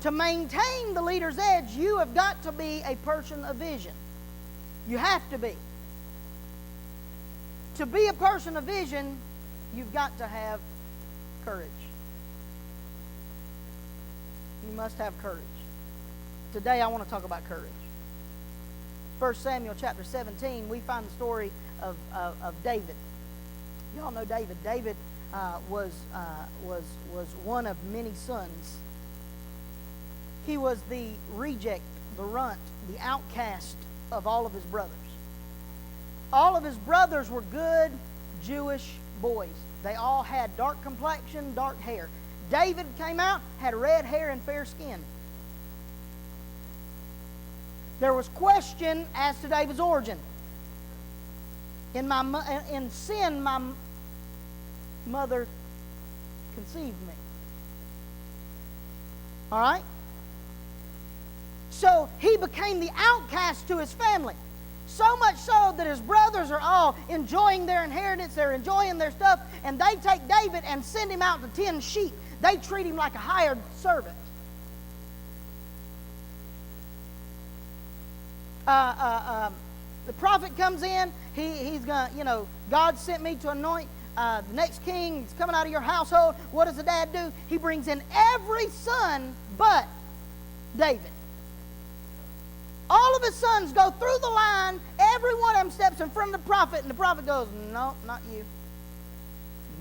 To maintain the leader's edge, you have got to be a person of vision. You have to be. To be a person of vision, you've got to have courage. You must have courage. Today I want to talk about courage. 1 Samuel chapter 17, we find the story of David. You all know David. David was one of many sons. He was the reject, the runt, the outcast of all of his brothers. All of his brothers were good Jewish boys. They all had dark complexion, dark hair. David came out, had red hair and fair skin. There was question as to David's origin. In sin, my mother conceived me. All right? So he became the outcast to his family. So much so that his brothers are all enjoying their inheritance, they're enjoying their stuff, and they take David and send him out to tend sheep. They treat him like a hired servant. The prophet comes in, he's going to, God sent me to anoint the next king. He's coming out of your household. What does the dad do? He brings in every son but David. All of his sons go through the line. Every one of them steps in front of the prophet, and the prophet goes, no, not you.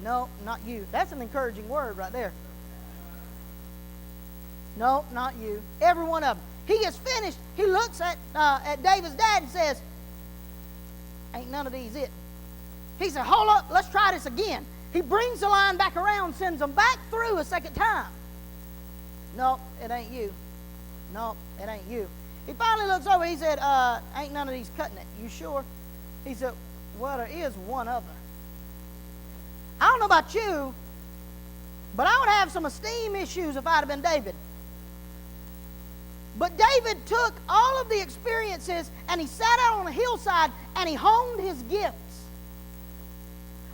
No, not you. That's an encouraging word right there. No, not you. Every one of them. He gets finished. He looks at David's dad and says, ain't none of these it. He said, hold up, let's try this again. He brings the line back around, sends them back through a second time. No, it ain't you. No, it ain't you. He finally looks over. He said, ain't none of these cutting it. You sure? He said, well, there is one other. I don't know about you, but I would have some esteem issues if I'd have been David. But David took all of the experiences and he sat out on a hillside and he honed his gifts.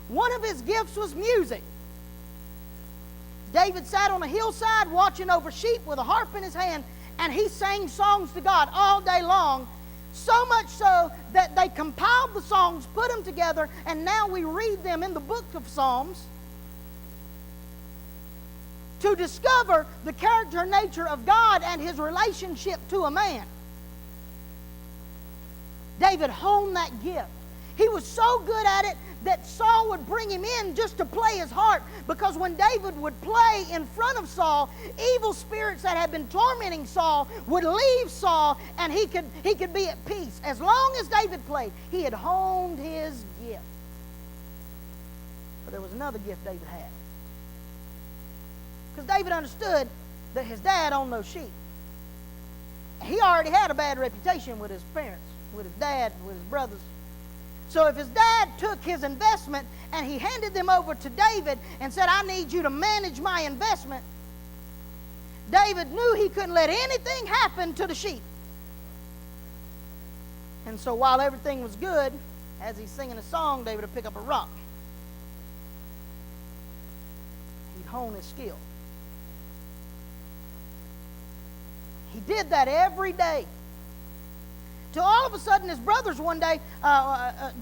One of his gifts was music. David sat on a hillside watching over sheep with a harp in his hand, and he sang songs to God all day long, so much so that they compiled the songs, put them together, and now we read them in the book of Psalms to discover the character and nature of God and his relationship to a man. David honed that gift. He was so good at it that Saul would bring him in just to play his harp, because when David would play in front of Saul, evil spirits that had been tormenting Saul would leave Saul, and he could be at peace. As long as David played, he had honed his gift. But there was another gift David had. Because David understood that his dad owned those sheep. He already had a bad reputation with his parents, with his dad, with his brothers. So if his dad took his investment and he handed them over to David and said, I need you to manage my investment, David knew he couldn't let anything happen to the sheep. And so while everything was good, as he's singing a song, David would pick up a rock. He'd hone his skill. He did that every day. Till all of a sudden his brothers one day,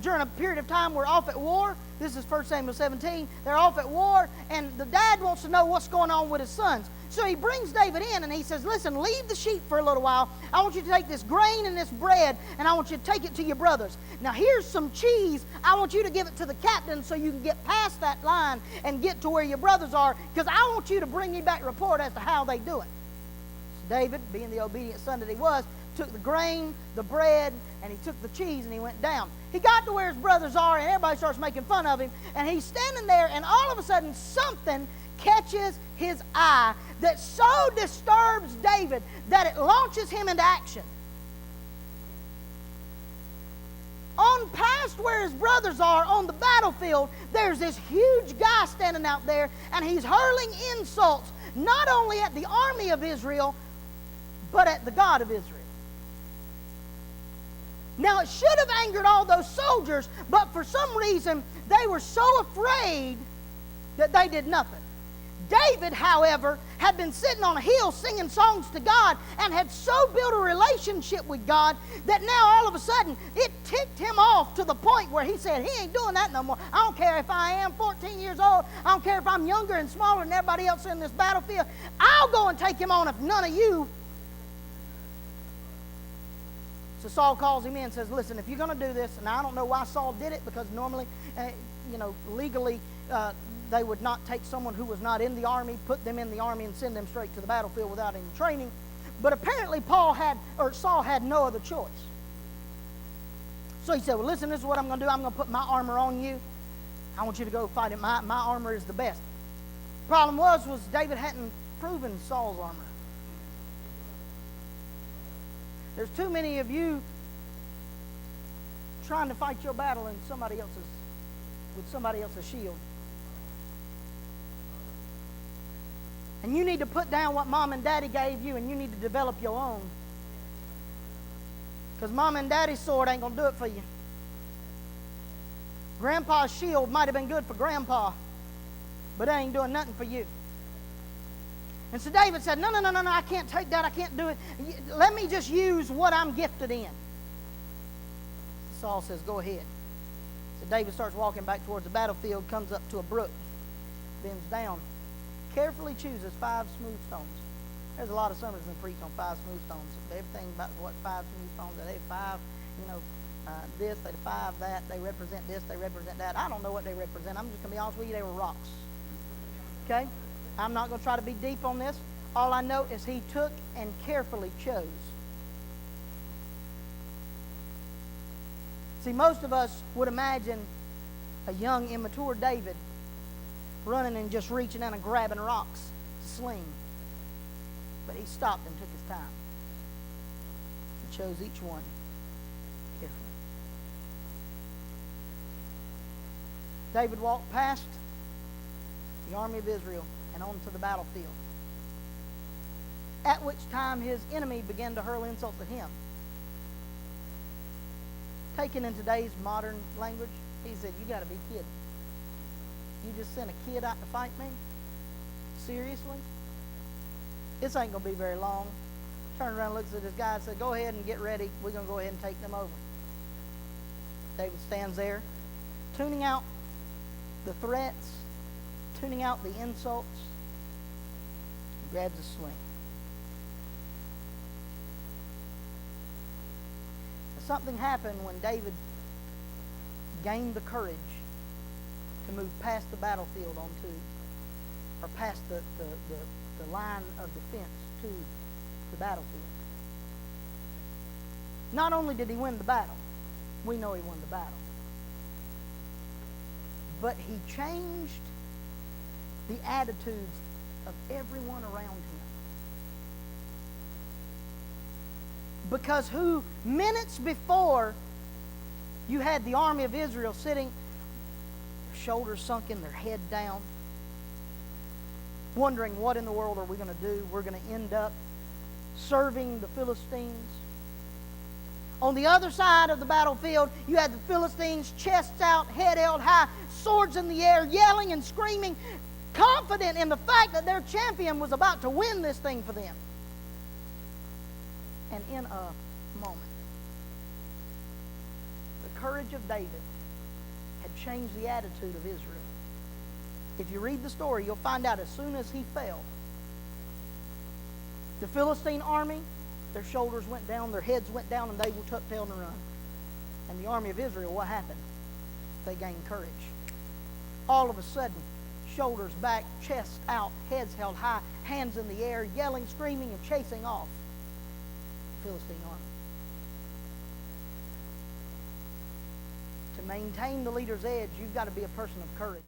during a period of time, were off at war. This is 1 Samuel 17. They're off at war, and the dad wants to know what's going on with his sons. So he brings David in, and he says, listen, leave the sheep for a little while. I want you to take this grain and this bread, and I want you to take it to your brothers. Now here's some cheese. I want you to give it to the captain so you can get past that line and get to where your brothers are, because I want you to bring me back a report as to how they do it. So David, being the obedient son that he was, took the grain, the bread, and he took the cheese, and he went down. He got to where his brothers are, and everybody starts making fun of him, and he's standing there, and all of a sudden something catches his eye that so disturbs David that it launches him into action. On past where his brothers are on the battlefield, there's this huge guy standing out there, and he's hurling insults not only at the army of Israel, but at the God of Israel. Now, it should have angered all those soldiers, but for some reason, they were so afraid that they did nothing. David, however, had been sitting on a hill singing songs to God and had so built a relationship with God that now all of a sudden it ticked him off to the point where he said, he ain't doing that no more. I don't care if I am 14 years old. I don't care if I'm younger and smaller than everybody else in this battlefield. I'll go and take him on if none of you. So Saul calls him in and says, listen, if you're going to do this, and I don't know why Saul did it, because normally, legally, they would not take someone who was not in the army, put them in the army, and send them straight to the battlefield without any training. But apparently Saul had no other choice. So he said, well, listen, this is what I'm going to do. I'm going to put my armor on you. I want you to go fight it. My armor is the best. Problem was David hadn't proven Saul's armor. There's too many of you trying to fight your battle with somebody else's shield. And you need to put down what Mom and Daddy gave you, and you need to develop your own. Because Mom and Daddy's sword ain't going to do it for you. Grandpa's shield might have been good for Grandpa, but it ain't doing nothing for you. And so David said, no, I can't take that. I can't do it. Let me just use what I'm gifted in. Saul says, go ahead. So David starts walking back towards the battlefield, comes up to a brook, bends down, carefully chooses 5 smooth stones. There's a lot of sermons in preach on 5 smooth stones. Everything about what 5 smooth stones, they 5, this, they 5 that, they represent this, they represent that. I don't know what they represent. I'm just going to be honest with you, they were rocks. Okay? I'm not going to try to be deep on this. All I know is he took and carefully chose. See, most of us would imagine a young, immature David running and just reaching out and grabbing rocks to sling. But he stopped and took his time and chose each one carefully. David walked past the army of Israel and onto the battlefield, at which time his enemy began to hurl insults at him. Taken in today's modern language, he said, you got to be kidding. You just sent a kid out to fight me? Seriously? This ain't going to be very long. Turned around and looks at this guy and said, go ahead and get ready. We're going to go ahead and take them over. David stands there, tuning out the threats, tuning out the insults. He grabs a sling. Something happened when David gained the courage to move past the battlefield or past the line of defense to the battlefield. Not only did he win the battle, we know he won the battle, but he changed the attitudes of everyone around him. Because minutes before, you had the army of Israel sitting, their shoulders sunken, their head down, wondering what in the world are we going to do? We're going to end up serving the Philistines. On the other side of the battlefield, you had the Philistines, chests out, head held high, swords in the air, yelling and screaming, confident in the fact that their champion was about to win this thing for them. And in a moment, the courage of David had changed the attitude of Israel. If you read the story, you'll find out as soon as he fell, the Philistine army, their shoulders went down, their heads went down, and they were tucked tail and run. And the army of Israel, what happened? They gained courage. All of a sudden, shoulders back, chest out, heads held high, hands in the air, yelling, screaming, and chasing off the Philistine army. To maintain the leader's edge, you've got to be a person of courage.